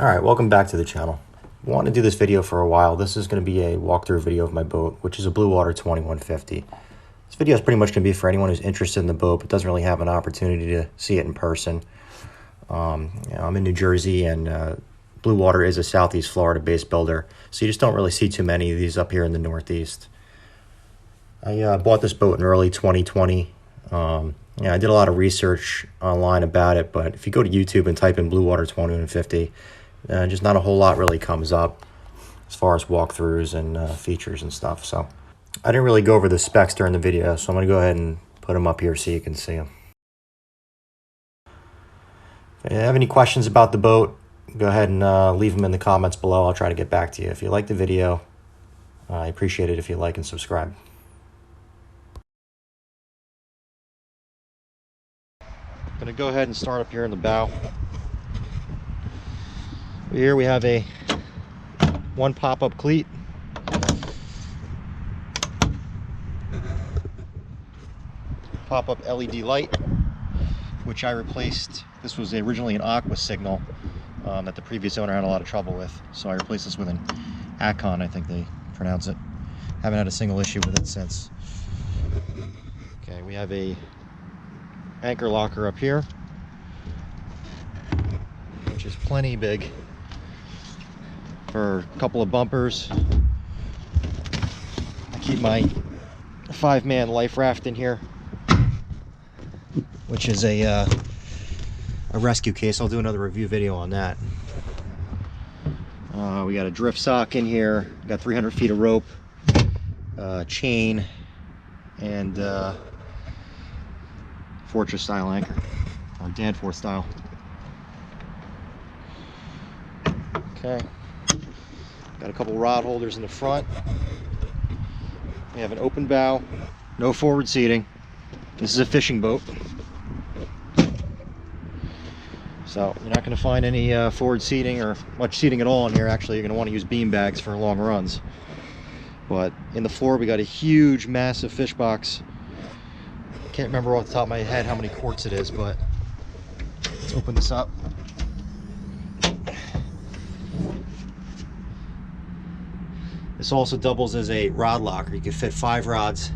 Alright, welcome back to the channel. I wanted to do this video for a while. This is going to be a walkthrough video of my boat, which is a Bluewater 2150. This video is pretty much going to be for anyone who's interested in the boat but doesn't really have an opportunity to see it in person. I'm in New Jersey, and Bluewater is a Southeast Florida based builder, so you just don't really see too many of these up here in the Northeast. I bought this boat in early 2020. I did a lot of research online about it, but if you go to YouTube and type in Bluewater 2150, just not a whole lot really comes up as far as walkthroughs and features and stuff. So I didn't really go over the specs during the video, so I'm going to go ahead and put them up here so you can see them. If you have any questions about the boat, go ahead and leave them in the comments below. I'll try to get back to you. If you like the video, I appreciate it if you like and subscribe. I'm going to go ahead and start up here in the bow. Here we have a one pop-up cleat. Pop-up LED light, which I replaced. This was originally an aqua signal that the previous owner had a lot of trouble with, so I replaced this with an Acon, I think they pronounce it. Haven't had a single issue with it since. Okay, we have a anchor locker up here, which is plenty big for a couple of bumpers. I keep my 5-man life raft in here, which is a rescue case. I'll do another review video on that. We got a drift sock in here. We got 300 feet of rope, chain, and Fortress style anchor, or Danforth style. Okay, got a couple rod holders in the front. We have an open bow, no forward seating. This is a fishing boat, so you're not going to find any forward seating or much seating at all in here. Actually, you're going to want to use bean bags for long runs. But in the floor, we got a huge, massive fish box. Can't remember off the top of my head how many quarts it is, but let's open this up. This also doubles as a rod locker. You can fit 5 rods,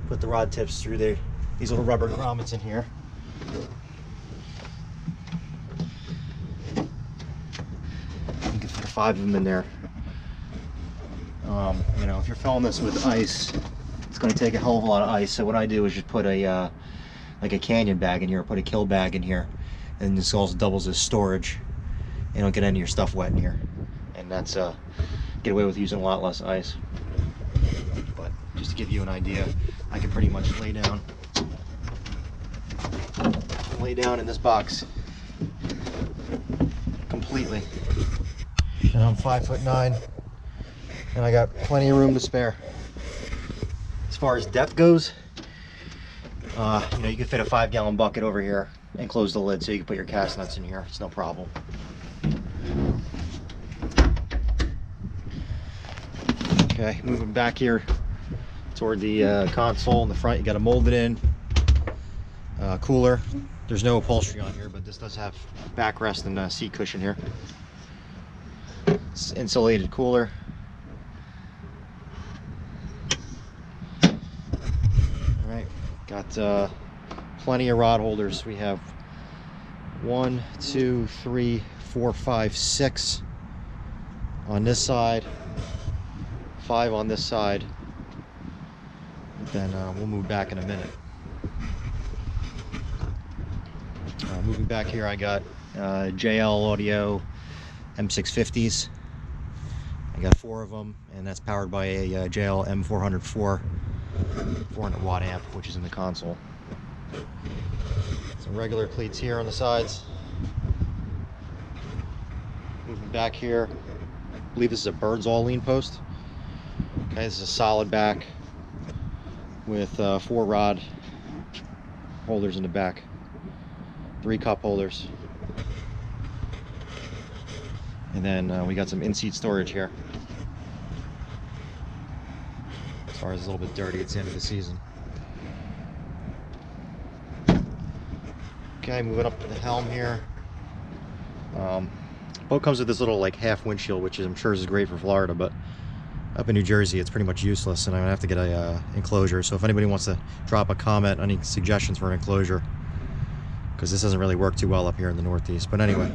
put the rod tips through there. These little rubber grommets in here. You can fit 5 of them in there. You know, if you're filling this with ice, it's going to take a hell of a lot of ice. So what I do is just put a like a canyon bag in here, or put a kill bag in here, and this also doubles as storage. You don't get any of your stuff wet in here, and that's get away with using a lot less ice. But just to give you an idea, I can pretty much lay down in this box completely. And I'm 5'9", and I got plenty of room to spare. As far as depth goes, you know, you can fit a 5-gallon bucket over here and close the lid so you can put your cast nuts in here. It's no problem. Okay, moving back here toward the console in the front, you got a molded in cooler. There's no upholstery on here, but this does have backrest and seat cushion here. It's insulated cooler. Alright, got plenty of rod holders. We have 1, 2, 3, 4, 5, 6 on this side, 5 on this side. Then we'll move back in a minute. Moving back here, I got JL Audio M650s. I got 4 of them, and that's powered by a JL M404 400 watt amp, which is in the console. Some regular cleats here on the sides. Moving back here, I believe this is a bird's all lean post. Okay, this is a solid back with 4 rod holders in the back, 3 cup holders, and then we got some in-seat storage here. As far as a little bit dirty, it's the end of the season. Okay, moving up to the helm here. Boat comes with this little like half windshield, which I'm sure is great for Florida, but up in New Jersey it's pretty much useless, and I'm gonna have to get a enclosure. So if anybody wants to drop a comment, any suggestions for an enclosure, because this doesn't really work too well up here in the Northeast. But anyway,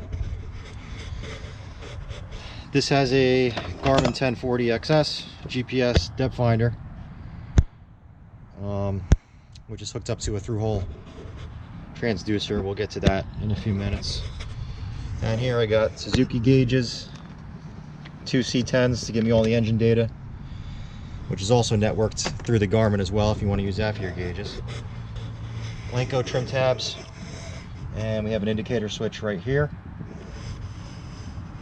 this has a Garmin 1040 XS GPS depth finder, which is hooked up to a through-hole transducer. We'll get to that in a few minutes. And here I got Suzuki gauges, 2 C10s to give me all the engine data, which is also networked through the Garmin as well if you want to use that for your gauges. Lenco trim tabs, and we have an indicator switch right here.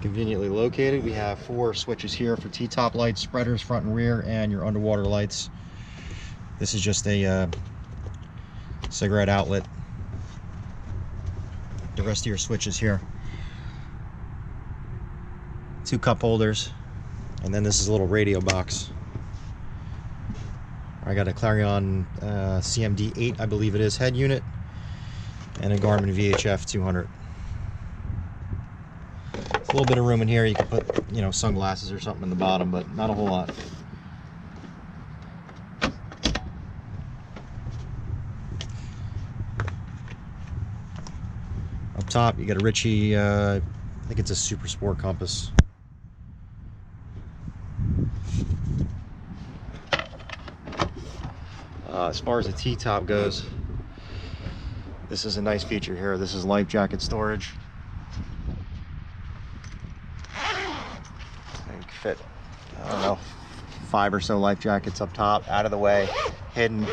Conveniently located. We have 4 switches here for T-top lights, spreaders front and rear, and your underwater lights. This is just a cigarette outlet. The rest of your switches here. 2 cup holders, and then this is a little radio box. I got a Clarion CMD 8, I believe it is, head unit, and a Garmin VHF 200. A little bit of room in here. You can put, you know, sunglasses or something in the bottom, but not a whole lot. Up top, you got a Ritchie, I think it's a Super Sport compass. As far as the T-top goes, this is a nice feature here. This is life jacket storage. You can fit, I don't know, 5 or so life jackets up top, out of the way, hidden,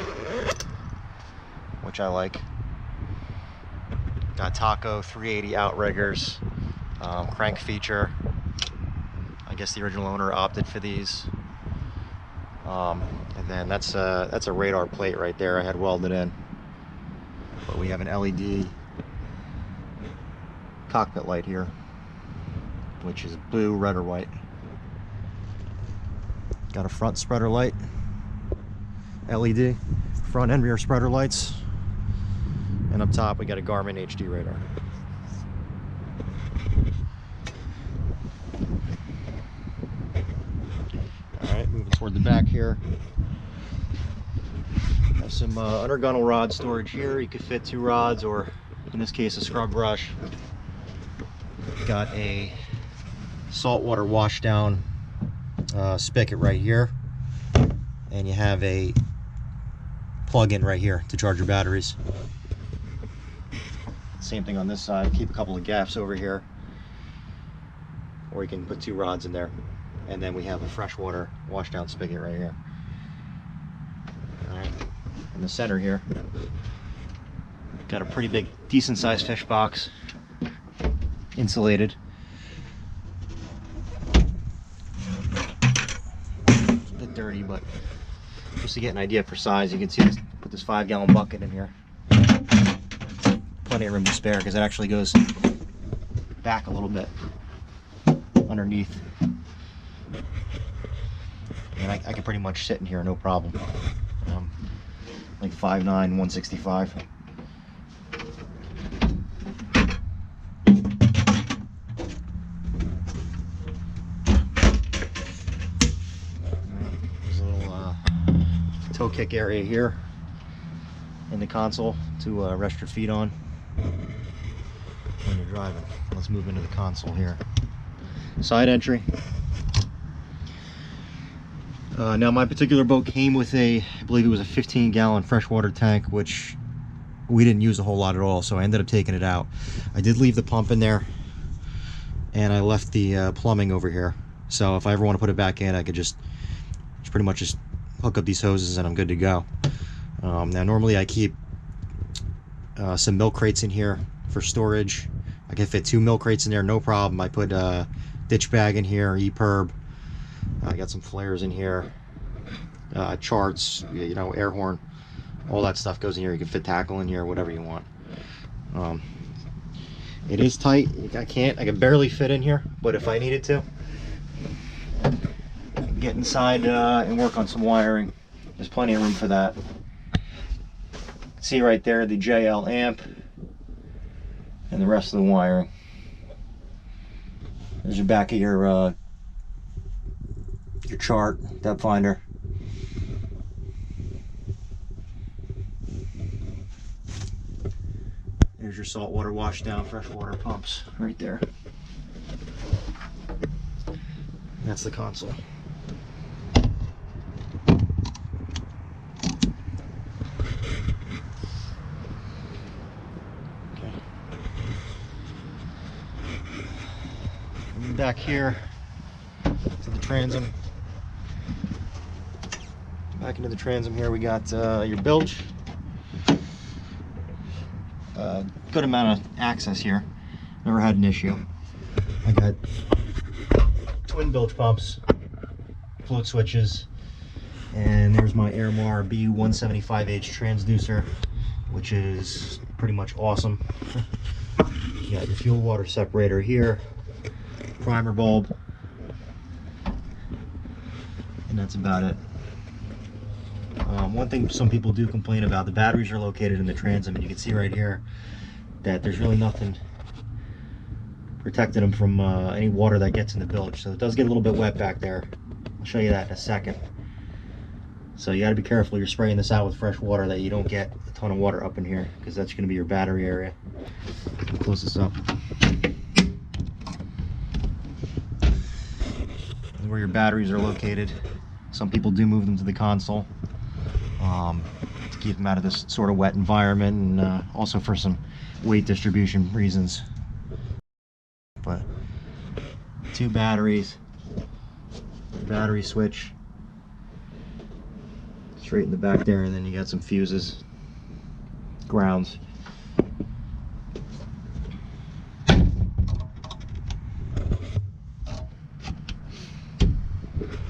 which I like. Got Taco 380 outriggers, crank feature. I guess the original owner opted for these. And then that's a radar plate right there I had welded in. But we have an LED cockpit light here, which is blue, red, or white. Got a front spreader light, LED, front and rear spreader lights. And up top we got a Garmin HD radar. Alright, moving toward the back here. Have some undergunnel rod storage here. You could fit 2 rods, or in this case a scrub brush. Got a saltwater wash down spigot right here, and you have a plug-in right here to charge your batteries. Same thing on this side. Keep a couple of gaffs over here, or you can put 2 rods in there. And then we have a freshwater wash down spigot right here. All right. In the center here, got a pretty big, decent sized fish box, insulated. A bit dirty, but just to get an idea for size, you can see this, put this 5-gallon bucket in here. Plenty of room to spare, because it actually goes back a little bit underneath. And I can pretty much sit in here, no problem. Like 5'9", 165. There's a little toe kick area here in the console to rest your feet on when you're driving. Let's move into the console here. Side entry. Now my particular boat came with I believe it was a 15-gallon freshwater tank, which we didn't use a whole lot at all, so I ended up taking it out. I did leave the pump in there, and I left the plumbing over here. So if I ever want to put it back in, I could just pretty much just hook up these hoses and I'm good to go. Now normally I keep some milk crates in here for storage. I can fit 2 milk crates in there, no problem. I put a ditch bag in here, EPIRB. I got some flares in here, charts, you know, air horn, all that stuff goes in here. You can fit tackle in here, whatever you want. It is tight. I can barely fit in here, but if I needed to, I can get inside and work on some wiring. There's plenty of room for that. See right there the JL amp and the rest of the wiring. There's your back of your chart, depth finder. There's your saltwater washdown, freshwater pumps right there. That's the console. Okay. Back here to the transom. Back into the transom here, we got your bilge. Good amount of access here. Never had an issue. I got twin bilge pumps, float switches, and there's my Airmar B175H transducer, which is pretty much awesome. You got your fuel water separator here, primer bulb, and that's about it. One thing some people do complain about, the batteries are located in the transom, and you can see right here that there's really nothing protecting them from any water that gets in the bilge. So it does get a little bit wet back there. I'll show you that in a second. So you got to be careful you're spraying this out with fresh water that you don't get a ton of water up in here, because that's going to be your battery area. I'll close this up. This is where your batteries are located. Some people do move them to the console to keep them out of this sort of wet environment, and also for some weight distribution reasons. But 2 batteries, battery switch straight in the back there, and then you got some fuses, grounds.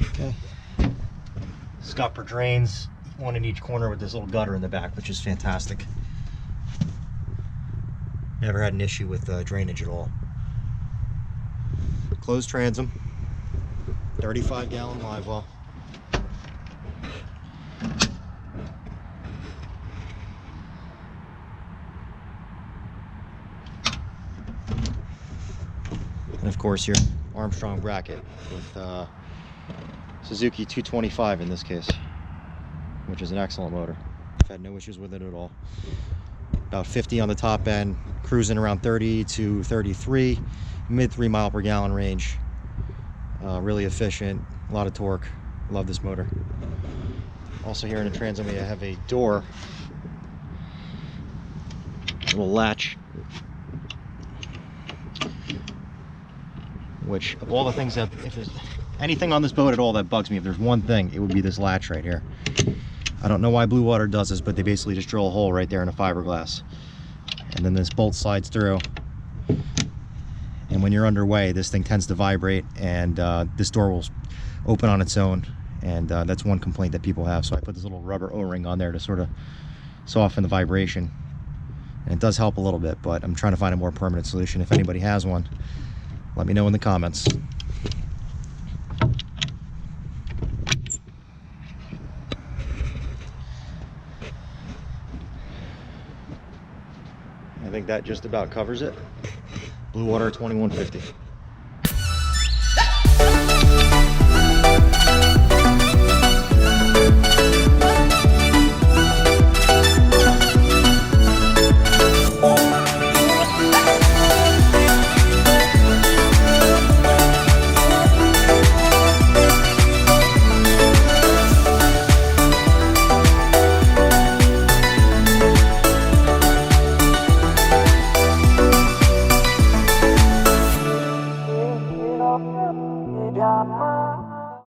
Okay, scupper drains, one in each corner with this little gutter in the back, which is fantastic. Never had an issue with drainage at all. Closed transom, 35-gallon live well. And of course your Armstrong bracket with Suzuki 225 in this case, which is an excellent motor. I've had no issues with it at all. About 50 on the top end, cruising around 30 to 33, mid 3 mile per gallon range. Really efficient, a lot of torque. Love this motor. Also here in the transom, we have a door, little latch, which of all the things that, if there's anything on this boat at all that bugs me, if there's one thing, it would be this latch right here. I don't know why Bluewater does this, but they basically just drill a hole right there in a fiberglass, and then this bolt slides through, and when you're underway this thing tends to vibrate, and this door will open on its own, and that's one complaint that people have. So I put this little rubber O-ring on there to sort of soften the vibration, and it does help a little bit, but I'm trying to find a more permanent solution. If anybody has one, let me know in the comments. I think that just about covers it. Bluewater 2150.